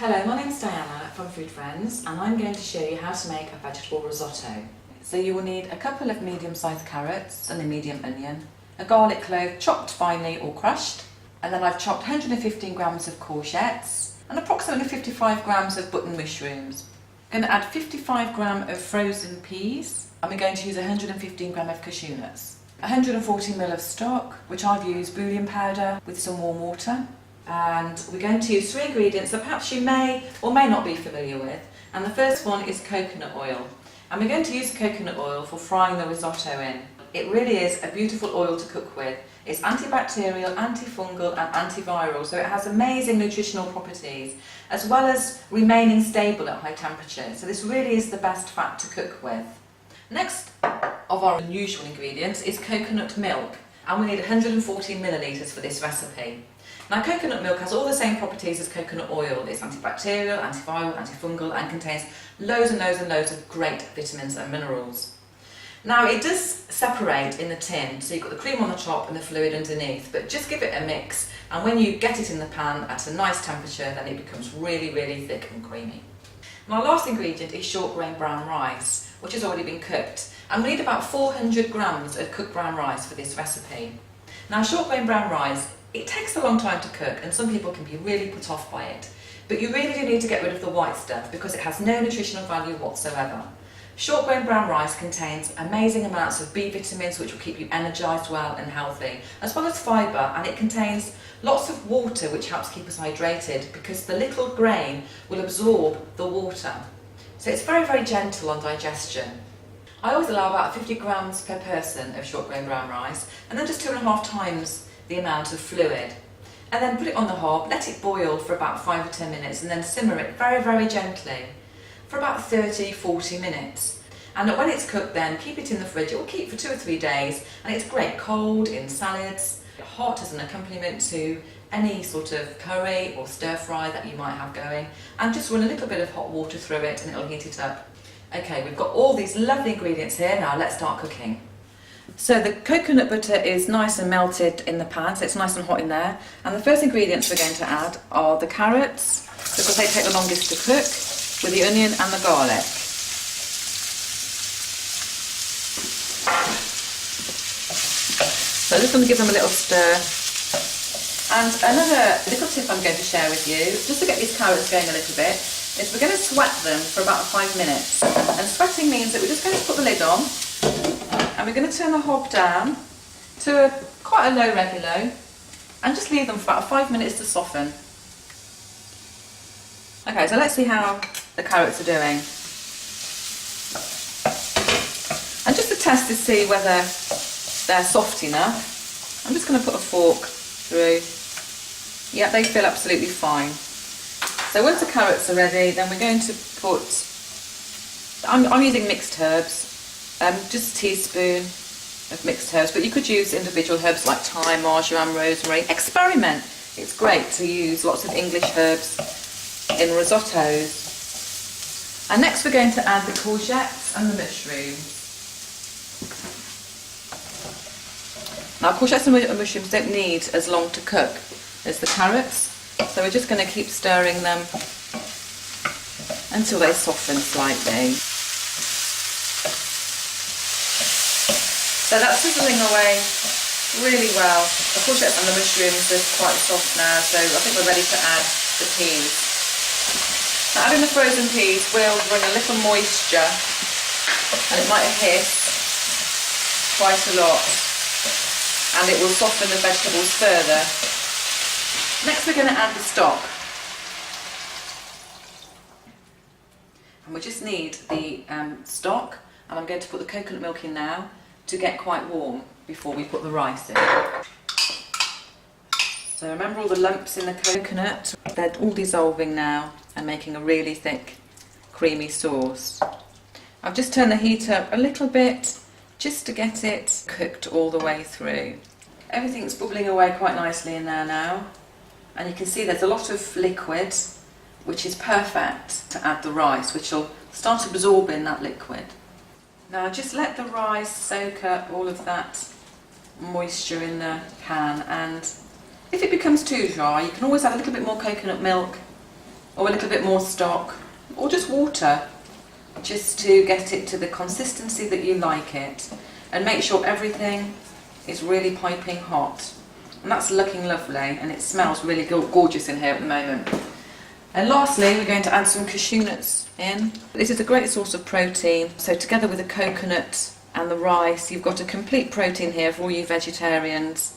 Hello, my name's Diana from Food Friends and I'm going to show you how to make a vegetable risotto. So you will need a couple of medium-sized carrots and a medium onion, a garlic clove chopped finely or crushed, and then I've chopped 115 grams of courgettes and approximately 55 grams of button mushrooms. I'm going to add 55 grams of frozen peas and we're going to use 115 grams of cashew nuts. 140 ml of stock, which I've used bouillon powder with some warm water. And we're going to use 3 ingredients that perhaps you may or may not be familiar with. And the first one is coconut oil. And we're going to use the coconut oil for frying the risotto in. It really is a beautiful oil to cook with. It's antibacterial, antifungal and antiviral, so it has amazing nutritional properties, as well as remaining stable at high temperature. So this really is the best fat to cook with. Next of our unusual ingredients is coconut milk. And we need 140 millilitres for this recipe. Now, coconut milk has all the same properties as coconut oil. It's antibacterial, antiviral, antifungal and contains loads and loads and loads of great vitamins and minerals. Now, it does separate in the tin, so you've got the cream on the top and the fluid underneath, but just give it a mix, and when you get it in the pan at a nice temperature, then it becomes really, really thick and creamy. And our last ingredient is short grain brown rice, which has already been cooked, and we need about 400 grams of cooked brown rice for this recipe. Now, short grain brown rice, it takes a long time to cook and some people can be really put off by it, but you really do need to get rid of the white stuff because it has no nutritional value whatsoever. Short grain brown rice contains amazing amounts of B vitamins which will keep you energised, well and healthy, as well as fibre, and it contains lots of water which helps keep us hydrated because the little grain will absorb the water. So it's very, very gentle on digestion. I always allow about 50 grams per person of short grain brown rice and then just 2.5 times the amount of fluid, and then put it on the hob, let it boil for about 5 or 10 minutes and then simmer it very, very gently for about 30-40 minutes. And when it's cooked, then keep it in the fridge. It will keep for 2 or 3 days, and it's great cold in salads, hot as an accompaniment to any sort of curry or stir fry that you might have going, and just run a little bit of hot water through it and it'll heat it up. Okay, we've got all these lovely ingredients here. Now let's start cooking. So the coconut butter is nice and melted in the pan, so it's nice and hot in there. And the first ingredients we're going to add are the carrots, because they take the longest to cook, with the onion and the garlic. So I'm just going to give them a little stir. And another little tip I'm going to share with you, just to get these carrots going a little bit, is we're going to sweat them for about 5 minutes. And sweating means that we're just going to put the lid on, and we're going to turn the hob down to quite a low regulo and just leave them for about 5 minutes to soften. Okay, so let's see how the carrots are doing. And just to test to see whether they're soft enough, I'm just going to put a fork through. Yeah, they feel absolutely fine. So once the carrots are ready, then we're going to put, I'm using mixed herbs. Just a teaspoon of mixed herbs, but you could use individual herbs like thyme, marjoram, rosemary. Experiment. It's great to use lots of English herbs in risottos. And next we're going to add the courgettes and the mushrooms. Now courgettes and mushrooms don't need as long to cook as the carrots, so we're just going to keep stirring them until they soften slightly. So that's sizzling away really well. The courgettes and the mushrooms are quite soft now, so I think we're ready to add the peas. Now adding the frozen peas will bring a little moisture, and it might hiss quite a lot, and it will soften the vegetables further. Next we're going to add the stock. And we just need the stock, and I'm going to put the coconut milk in now to get quite warm before we put the rice in. So remember all the lumps in the coconut? They're all dissolving now and making a really thick, creamy sauce. I've just turned the heat up a little bit just to get it cooked all the way through. Everything's bubbling away quite nicely in there now, and you can see there's a lot of liquid, which is perfect to add the rice, which will start absorbing that liquid. Now just let the rice soak up all of that moisture in the pan, and if it becomes too dry you can always add a little bit more coconut milk or a little bit more stock, or just water, just to get it to the consistency that you like it, and make sure everything is really piping hot. And that's looking lovely, and it smells really gorgeous in here at the moment. And lastly, we're going to add some cashew nuts in. This is a great source of protein, so together with the coconut and the rice, you've got a complete protein here for all you vegetarians.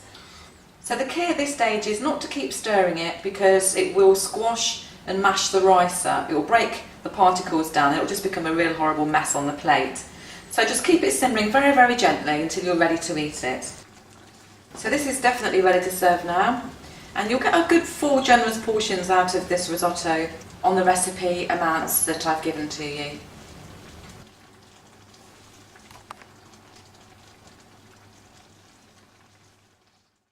So the key at this stage is not to keep stirring it, because it will squash and mash the rice up. It will break the particles down, it will just become a real horrible mess on the plate. So just keep it simmering very, very gently until you're ready to eat it. So this is definitely ready to serve now, and you'll get a good 4 generous portions out of this risotto on the recipe amounts that I've given to you.